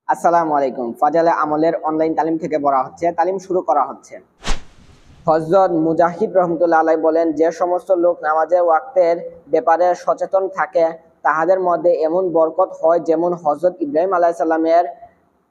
আসসালামু আলাইকুম। ফাজালে আমলের অনলাইন তালিম থেকে বলা হচ্ছে, তালিম শুরু করা হচ্ছে। হযরত মুজাহিদ রহমতুল্লাহ আলাইহি বলেন, যে সমস্ত লোক নামাজের ওয়াক্তের ব্যাপারে সচেতন থাকে তাহাদের মধ্যে এমন বরকত হয় যেমন হযরত ইব্রাহিম আলাইহিস সালামের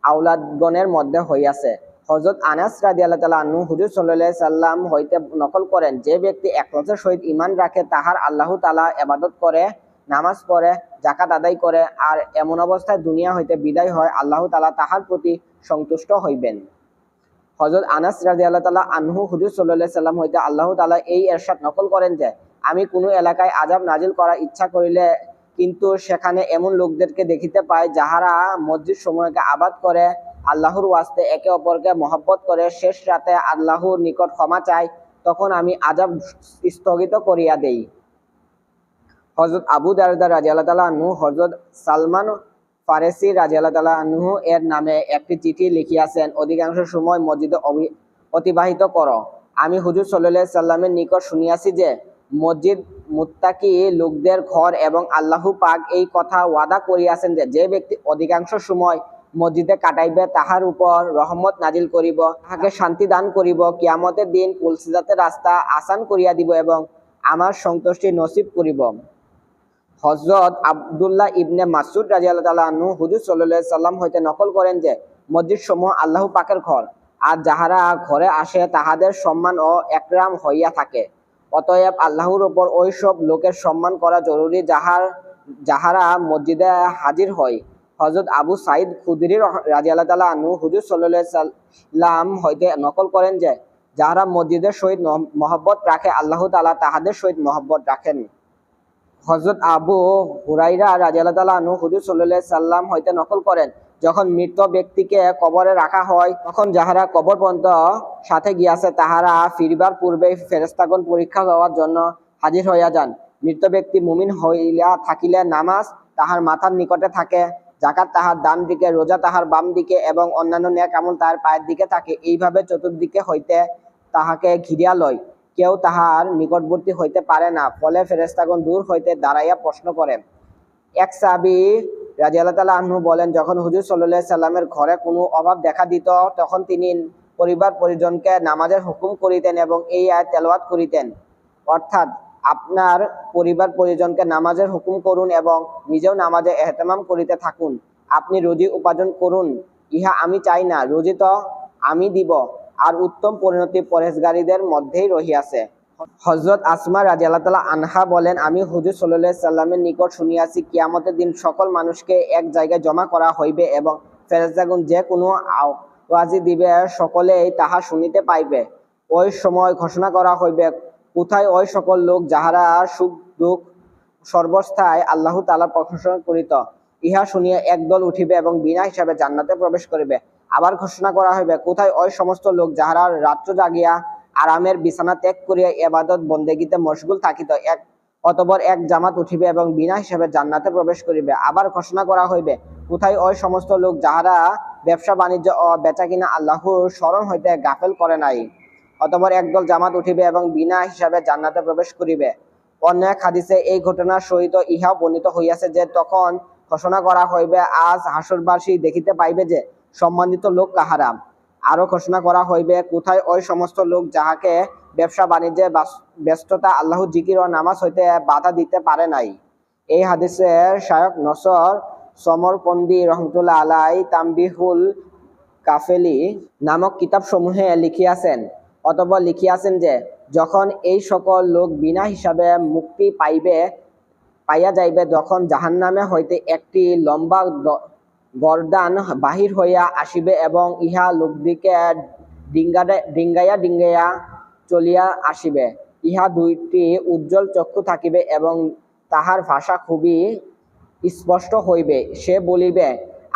আওলাদগণের মধ্যে হইয়াছে। হযরত আনাস রাদিয়াল্লাহু তাআলা আনহু হুজুর সাল্লাল্লাহু আলাইহি সাল্লাম হইতে নকল করেন, যে ব্যক্তি একলাসের সহিত ঈমান রাখে, তাহার আল্লাহ তাআলা ইবাদত করে, নামাজ পড়ে, যাকাত আদায় করে, আর এমন অবস্থায় দুনিয়া হইতে বিদায় হয়, আল্লাহ তাআলা তাহার প্রতি সন্তুষ্ট হইবেন। হযরত আনাস রাদিয়াল্লাহু তাআলা আনহু হুজুর সাল্লাল্লাহু আলাইহি সাল্লাম হইতে আল্লাহ তাআলা এই ইরশাদ নকল করেন যে, আমি কোনো এলাকায় আযাব নাজিল করার ইচ্ছা করিলে কিন্তু সেখানে এমন লোকদেরকে দেখিতে পাই যাহারা মসজিদ সমূহকে আবাদ করে, আল্লাহর ওয়াস্তে একে অপরকে মহব্বত করে, শেষ রাতে আল্লাহর নিকট ক্ষমা চায়, তখন আমি আযাব স্থগিত করিয়া দেই। হযরত আবু দারদা রাদিয়াল্লাহু তাআলা আনহু হযরত সালমান ফারেসি রাদিয়াল্লাহু তাআলা আনহু এর নামে একটি চিঠি লিখিয়াছেন, অধিকাংশ সময় মসজিদে অতিবাহিত করো। আমি হুজুর সাল্লাল্লাহু আলাইহি সাল্লামের নিকট শুনিয়াছি যে, মসজিদ মুত্তাকি লোকদের ঘর এবং আল্লাহ পাক এই কথা ওয়াদা করিয়াছেন যে, যে ব্যক্তি অধিকাংশ সময় মসজিদে কাটাইবে তাহার উপর রহমত নাজিল করিব, তাহাকে শান্তি দান করিব, কিয়ামতের দিন পুলসিরাতের রাস্তা আসান করিয়া দিব এবং আমার সন্তুষ্টি নসিব করিব। হযরত আব্দুল্লাহ ইবনে মাসউদ রাদিয়াল্লাহু তাআলা আনহু হুজুর সাল্লাল্লাহু আলাইহি সাল্লাম হইতে নকল করেন যে, মসজিদ সমূহ আল্লাহ পাকের ঘর, আর যাহারা ঘরে আসে তাহাদের সম্মান ও একরাম হইয়া থাকে। অতএব আল্লাহর উপর ওই সব লোকের সম্মান করা জরুরি যাহারা মসজিদে হাজির হয়। হযরত আবু সাঈদ খুদরি রাদিয়াল্লাহু তাআলা আনহু হুজুর সাল্লাল্লাহু আলাইহি সাল্লাম হইতে নকল করেন যে, যাহারা মসজিদের সহিত মহব্বত রাখে, আল্লাহ তাআলা তাহাদের সহিত মহব্বত রাখেন। হযরত আবু হুরায়রা রাদিয়াল্লাহু তাআলা আনহু হুজুর সাল্লাল্লাহু আলাইহি সাল্লাম হইতে নকল করেন, যখন মৃত ব্যক্তিকে কবরে রাখা হয়, তখন যাহারা কবর পর্যন্ত সাথে গিয়াছে তাহারা ফিরবার পূর্বে ফেরেশতাগণ পরীক্ষা দেওয়ার জন্য হাজির হইয়া যান। মৃত ব্যক্তি মুমিন হইয়া থাকিলে নামাজ তাহার মাথার নিকটে থাকে, যাকাত তাহার ডান দিকে, রোজা তাহার বাম দিকে এবং অন্যান্য নেক আমল তাহার পায়ের দিকে থাকে। এইভাবে চতুর্দিকে হইতে তাহাকে ঘিরিয়া লয়, কেউ তাহার নিকটবর্তী হইতে পারে না। ফলে ফেরেশতাগণ দূর হইতে দাঁড়াইয়া প্রশ্ন করেন। এক সাহাবী রাদিয়াল্লাহু তাআলা আনহু বলেন, যখন হুজুর সাল্লাল্লাহু আলাইহি সাল্লামের ঘরে কোনো অভাব দেখা দিত, তখন তিনি পরিবার পরিজনকে নামাজের হুকুম করিতেন এবং এই আয়াত তেলাওয়াত করিতেন, অর্থাৎ আপনার পরিবার পরিজনকে নামাজের হুকুম করুন এবং নিজেও নামাজে ইহতিমাম করিতে থাকুন। আপনি রুজি উপার্জন করুন, ইহা আমি চাই না, রুজি তো আমি দিব, আর উত্তম পরিণতি পরহেজগারীদের মধ্যেই রহিয়াছে। হযরত আসমা রাদিয়াল্লাহু তাআলা আনহা বলেন, আমি হুজুর সাল্লাল্লাহু আলাইহি সাল্লামের নিকট শুনিয়াছি, কিয়ামতের দিন সকল মানুষকে এক জায়গায় জমা করা হইবে এবং ফেরেশতাগণ যে কোনো আওয়াজ দিবে, সকলেই তাহা শুনিতে পাইবে। ওই সময় ঘোষণা করা হইবে, কোথায় ওই সকল লোক যাহারা সুখ দুঃখ সর্বস্থায় আল্লাহ তাআলার প্রশংসা করিত। ইহা শুনিয়া একদল উঠিবে এবং বিনা হিসাবে জান্নাতে প্রবেশ করিবে। আবার ঘোষণা করা হইবে, কোথায় ওই সমস্ত লোক যাহারা রাত্র জাগিয়া আরামের বিছানা ত্যাগ করিয়া ইবাদত বন্দেগীতে মশগুল থাকিত। অতঃপর এক জামাত উঠিবে এবং বিনা হিসাবে জান্নাতে প্রবেশ করিবে। আবার ঘোষণা করা হইবে, কোথায় ওই সমস্ত লোক যাহারা ব্যবসা বাণিজ্য ও বেচাকিনা আল্লাহর স্মরণ হইতে গাফেল করে নাই। অতঃপর একদল জামাত উঠিবে এবং বিনা হিসাবে জান্নাতে প্রবেশ করিবে। অন্য এক হাদিসে এই ঘটনার সহিত ইহাও বর্ণিত হইয়াছে যে, তখন ঘোষণা করা হইবে, আজ হাসরবাসী দেখিতে পাইবে যে সম্মানিত লোক কাহারা। আরো ঘোষণা করা হইবে, কোথায় ওই সমস্ত লোক যাহাকে ব্যবসা বাণিজ্যে ব্যস্ততা আল্লাহর জিকির ও নামাজ হইতে বাধা দিতে পারে নাই। এই হাদিসের শায়খ নসর সমরকন্দি রহমতুল্লাহ আলাই তামবিহুল কাফেলি নামক কিতাব সমূহে লিখিয়াছেন। অতঃপর লিখিয়াছেন যে, যখন এই সকল লোক বিনা হিসাবে মুক্তি পাইয়া যাইবে, তখন জাহান্নামে হইতে একটি লম্বা গর্দান বাহির হইয়া আসিবে এবং ইহা লোকদিকে ডিঙ্গাইয়া ডিঙ্গাইয়া চলিয়া আসিবে। ইহা দুইটি উজ্জ্বল চক্ষু থাকিবে এবং তাহার ভাষা খুবই স্পষ্ট হইবে। সে বলিবে,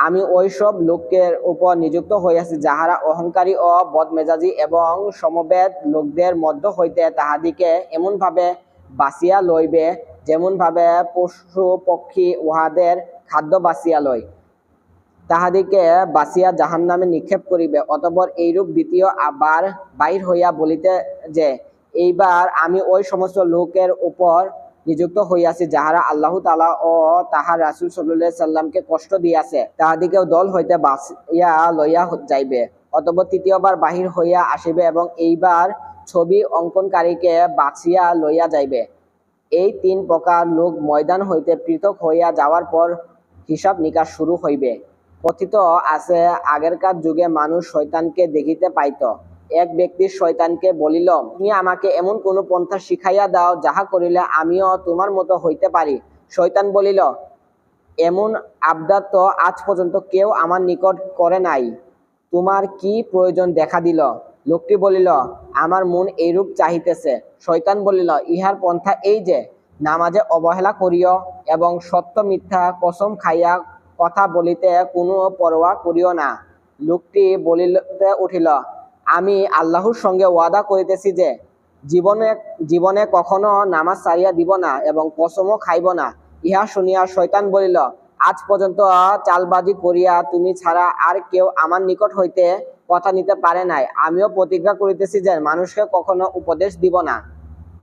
আমি ওই সব লোকের উপর নিযুক্ত হইয়াছি যাহারা অহংকারী ও বদমেজাজি এবং সমবেত লোকদের মধ্য হইতে তাহাদিকে এমনভাবে বাছিয়া লইবে, যেমনভাবে পশু পক্ষী উহাদের খাদ্য বাছিয়া লয়, তাহাদিকে বাছিয়া জাহান্নামে নিক্ষেপ করিবে। অতঃপর এইরূপ দ্বিতীয় আবার বাহির হইয়া বলিতে যে, এইবার আমি ওই সমস্ত লোকের উপর নিযুক্ত হইয়াছি, যাহারা আল্লাহ তাআলা ও তাহার রাসূল সাল্লাল্লাহু আলাইহি সাল্লামকে কষ্ট দিয়াছে, তাহাদিকেও দল হইতে বাছিয়া লইয়া যাইবে। অতঃপর তৃতীয়বার বাহির হইয়া আসিবে এবং এইবার ছবি অঙ্কনকারীকে বাছিয়া লইয়া যাইবে। এই তিন প্রকার লোক ময়দান হইতে পৃথক হইয়া যাওয়ার পর হিসাব নিকাশ শুরু হইবে। কথিত আছে, আগেরকার যুগে মানুষ শয়তানকে দেখিতে পাইত। এক ব্যক্তি শয়তানকে বলিল, তুমি আমাকে এমন কোন পন্থা শিখাইয়া দাও, যাহা করিলে আমিও তোমার মতো হইতে পারি। শয়তান বলিল, এমন আবদার তো আজ পর্যন্ত কেউ আমার নিকট করে নাই, তোমার কি প্রয়োজন দেখা দিল? লোকটি বলিল, আমার মন এইরূপ চাহিতেছে। শয়তান বলিল, ইহার পন্থা এই যে, নামাজে অবহেলা করিও এবং সত্য মিথ্যা কসম খাইয়া কথা বলিতে কোনো পরোয়া করিও না। লোকটি বলিতে উঠিল, আমি আল্লাহর সঙ্গে ওয়াদা করিতেছি যে জীবনে জীবনে কখনো নামাজ ছাড়িয়া দিব না এবং কসমও খাইব না। ইহা শুনিয়া শয়তান বলিল, আজ পর্যন্ত চালবাজি করিয়া তুমি ছাড়া আর কেউ আমার নিকট হইতে কথা নিতে পারে নাই। আমিও প্রতিজ্ঞা করিতেছি যে মানুষকে কখনো উপদেশ দিব না।